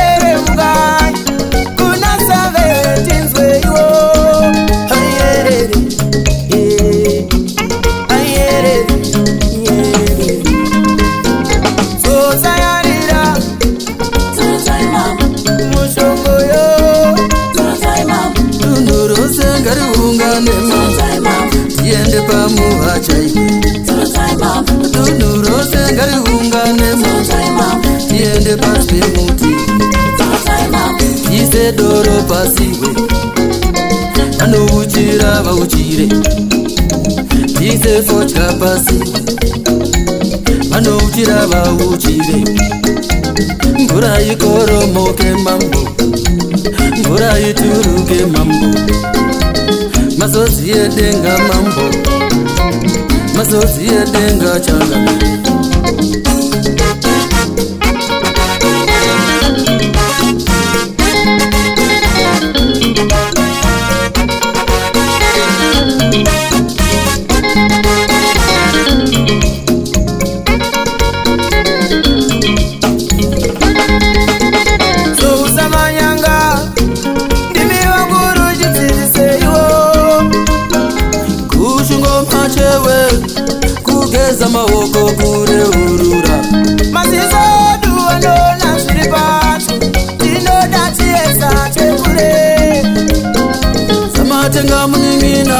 ayere mugai kuna save tinzwe yo ayere ayere so sayarira Turutaima mushongo yo Turutaima Tunurose ngari ungane Turutaima Yende pamu hachai Turutaima Tunurose ngari ungane Turutaima Yende paspe muti Turutaima Yise doro pasiwe Anu uchira va uchire Yise fochka pasiwe Anu uchira va uchire Ngura yikoro moke mambo Ngura yituruke mambo Masozi yedenga mambo Masozi yedenga changa Kugeza maoko kure urura masizo duwano na suripatu dino dati esa chekure Samatenga muningina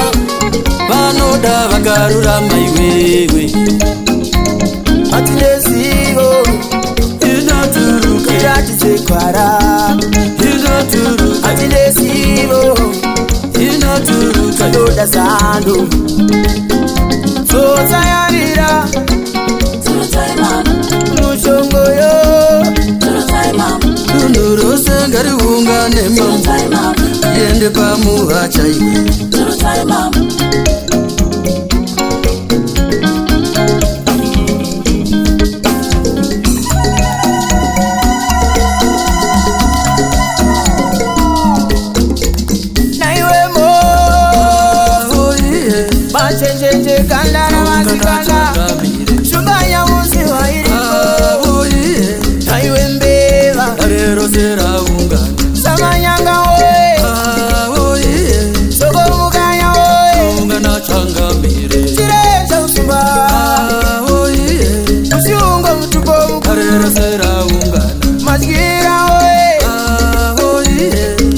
Vanoda vakarura maiwewe atilesigo Inaturuka iratitsekwara Inaturuka atilesigo Inaturuka doda sando so sayarira Turutaima mushongo yo Turutaima Tunurose ngari ungane mambo Turutaima Yende pamu hachai Turutaima naiwemo machenjenje kandana masikana shunganya musi wairi naiwe mbeva Rero sera ungane samanyanga oe soko mukanya oe Ungana changa mire chirecha usumba ushungo mutupo Rero sera ungane masikira oe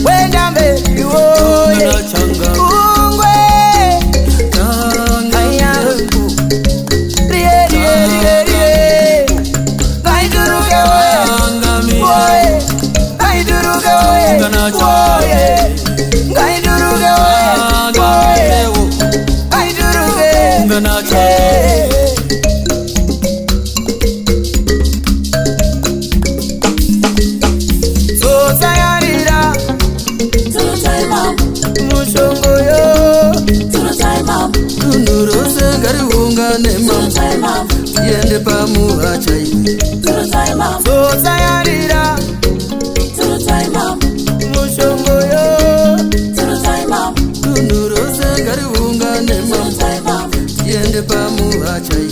wendambe iwoye Ungana changa ungwe changa ayangu rie rie rie rie ngaiduruke oe Changa mire oe ngaiduruke oe Ungana changa oe ngaiduruke oe oe ngaiduruke Ungana changa so sayarira Turutaima mushongo yo Turutaima Tunurose ngari ungane mambo Turutaima Yende pamu hachai Turutaima so sayarira Turutaima mushongo yo Turutaima Tunurose ngari ungane mambo Turutaima Yende pamu hachai